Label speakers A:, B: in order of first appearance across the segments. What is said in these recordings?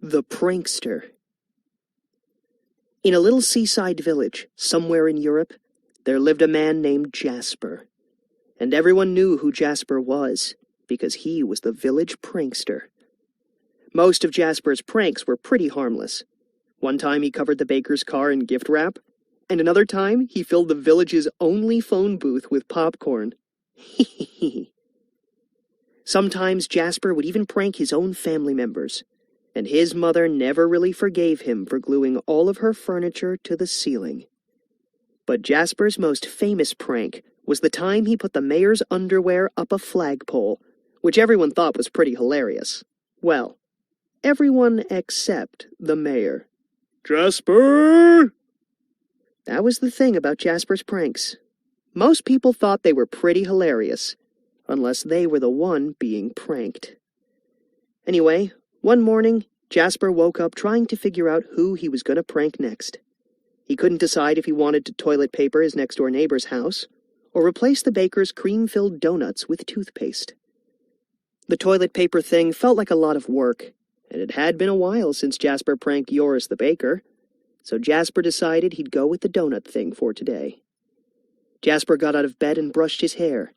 A: The Prankster. In a little seaside village, somewhere in Europe, there lived a man named Jasper. And everyone knew who Jasper was, because he was the village prankster. Most of Jasper's pranks were pretty harmless. One time he covered the baker's car in gift wrap, and another time he filled the village's only phone booth with popcorn. Sometimes Jasper would even prank his own family members, and his mother never really forgave him for gluing all of her furniture to the ceiling. But Jasper's most famous prank was the time he put the mayor's underwear up a flagpole, which everyone thought was pretty hilarious. Well, everyone except the mayor. "Jasper!" That was the thing about Jasper's pranks. Most people thought they were pretty hilarious, unless they were the one being pranked. Anyway, one morning, Jasper woke up trying to figure out who he was going to prank next. He couldn't decide if he wanted to toilet paper his next-door neighbor's house, or replace the baker's cream-filled donuts with toothpaste. The toilet paper thing felt like a lot of work, and it had been a while since Jasper pranked Joris the baker, so Jasper decided he'd go with the donut thing for today. Jasper got out of bed and brushed his hair,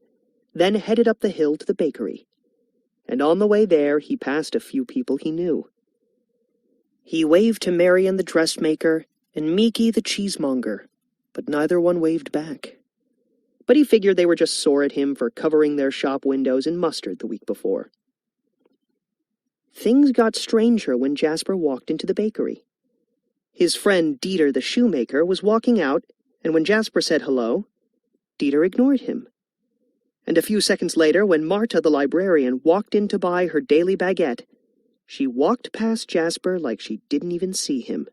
A: then headed up the hill to the bakery. And on the way there, he passed a few people he knew. He waved to Marian the dressmaker and Miki the cheesemonger, but neither one waved back. But he figured they were just sore at him for covering their shop windows in mustard the week before. Things got stranger when Jasper walked into the bakery. His friend Dieter the shoemaker was walking out, and when Jasper said hello, Dieter ignored him. And a few seconds later, when Marta the librarian walked in to buy her daily baguette, she walked past Jasper like she didn't even see him.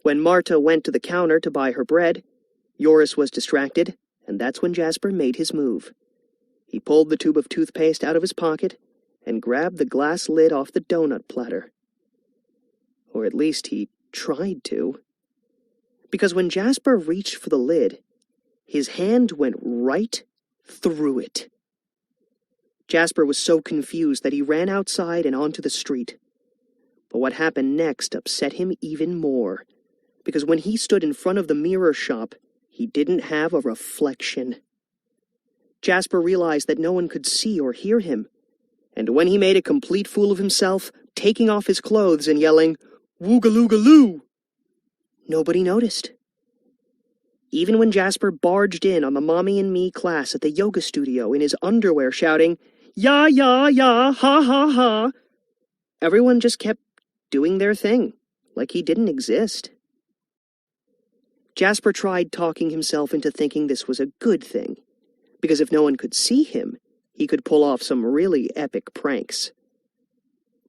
A: When Marta went to the counter to buy her bread, Joris was distracted, and that's when Jasper made his move. He pulled the tube of toothpaste out of his pocket and grabbed the glass lid off the donut platter. Or at least he tried to. Because when Jasper reached for the lid, his hand went right through it. Jasper was so confused that he ran outside and onto the street. But what happened next upset him even more, because when he stood in front of the mirror shop, he didn't have a reflection. Jasper realized that no one could see or hear him, and when he made a complete fool of himself, taking off his clothes and yelling, "Woogaloogaloo!" nobody noticed. Even when Jasper barged in on the Mommy and Me class at the yoga studio in his underwear shouting, "Ya, ya, ya, ha, ha, ha," everyone just kept doing their thing, like he didn't exist. Jasper tried talking himself into thinking this was a good thing, because if no one could see him, he could pull off some really epic pranks.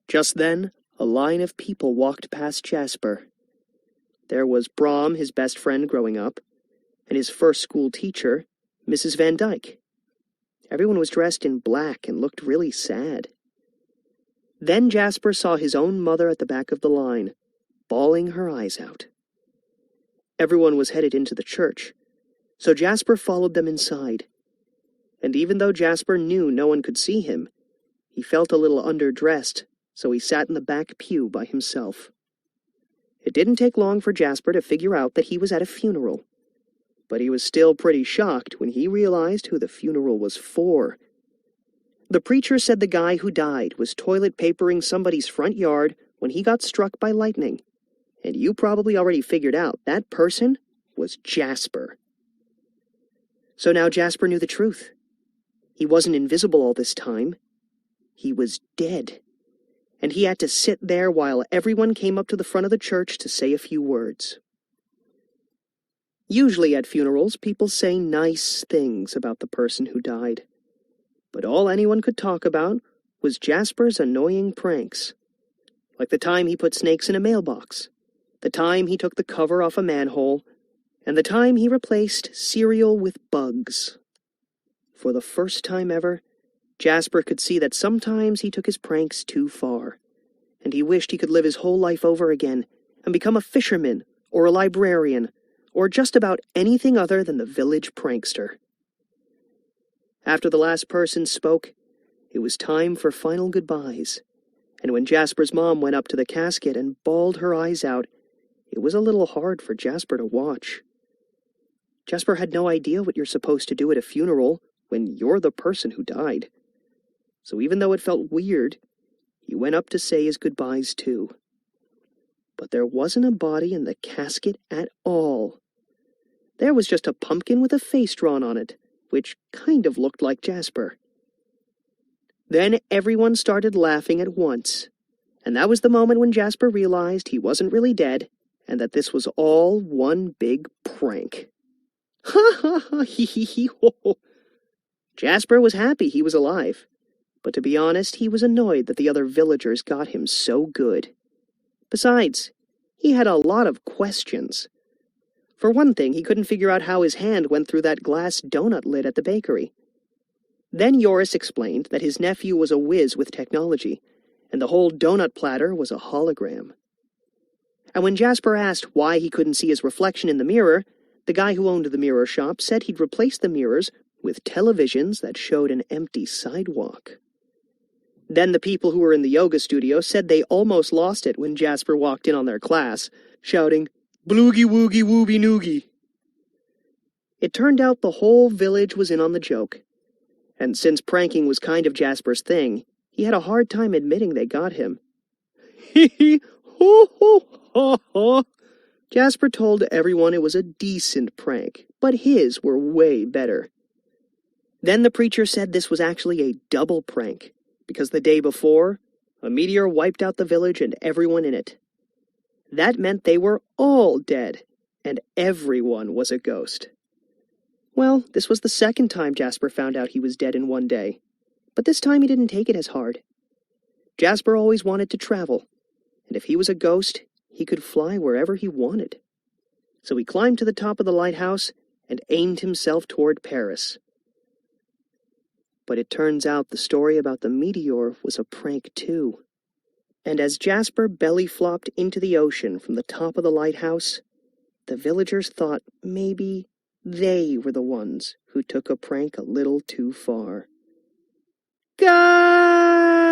A: Just then, a line of people walked past Jasper. There was Brom, his best friend growing up, and his first school teacher, Mrs. Van Dyke. Everyone was dressed in black and looked really sad. Then Jasper saw his own mother at the back of the line, bawling her eyes out. Everyone was headed into the church, so Jasper followed them inside. And even though Jasper knew no one could see him, he felt a little underdressed, so he sat in the back pew by himself. It didn't take long for Jasper to figure out that he was at a funeral, but he was still pretty shocked when he realized who the funeral was for. The preacher said the guy who died was toilet papering somebody's front yard when he got struck by lightning, and you probably already figured out that person was Jasper. So now Jasper knew the truth. He wasn't invisible all this time. He was dead, and he had to sit there while everyone came up to the front of the church to say a few words. Usually at funerals, people say nice things about the person who died. But all anyone could talk about was Jasper's annoying pranks. Like the time he put snakes in a mailbox, the time he took the cover off a manhole, and the time he replaced cereal with bugs. For the first time ever, Jasper could see that sometimes he took his pranks too far, and he wished he could live his whole life over again and become a fisherman or a librarian, or just about anything other than the village prankster. After the last person spoke, it was time for final goodbyes, and when Jasper's mom went up to the casket and bawled her eyes out, it was a little hard for Jasper to watch. Jasper had no idea what you're supposed to do at a funeral when you're the person who died. So even though it felt weird, he went up to say his goodbyes too. But there wasn't a body in the casket at all. There was just a pumpkin with a face drawn on it, which kind of looked like Jasper. Then everyone started laughing at once, and that was the moment when Jasper realized he wasn't really dead, and that this was all one big prank. Ha ha ha, hee hee hee ho ho. Jasper was happy he was alive, but to be honest, he was annoyed that the other villagers got him so good. Besides, he had a lot of questions. For one thing, he couldn't figure out how his hand went through that glass donut lid at the bakery. Then Yoris explained that his nephew was a whiz with technology, and the whole donut platter was a hologram. And when Jasper asked why he couldn't see his reflection in the mirror, the guy who owned the mirror shop said he'd replace the mirrors with televisions that showed an empty sidewalk. Then the people who were in the yoga studio said they almost lost it when Jasper walked in on their class, shouting, "Bloogie woogie woogie noogie." It turned out the whole village was in on the joke, and since pranking was kind of Jasper's thing, he had a hard time admitting they got him. Hee hee, ho ho ha ha. Jasper told everyone it was a decent prank, but his were way better. Then the preacher said this was actually a double prank, because the day before, a meteor wiped out the village and everyone in it. That meant they were all dead, and everyone was a ghost. Well, this was the second time Jasper found out he was dead in one day, but this time he didn't take it as hard. Jasper always wanted to travel, and if he was a ghost, he could fly wherever he wanted. So he climbed to the top of the lighthouse and aimed himself toward Paris. But it turns out the story about the meteor was a prank too. And as Jasper belly flopped into the ocean from the top of the lighthouse, the villagers thought maybe they were the ones who took a prank a little too far. Guys!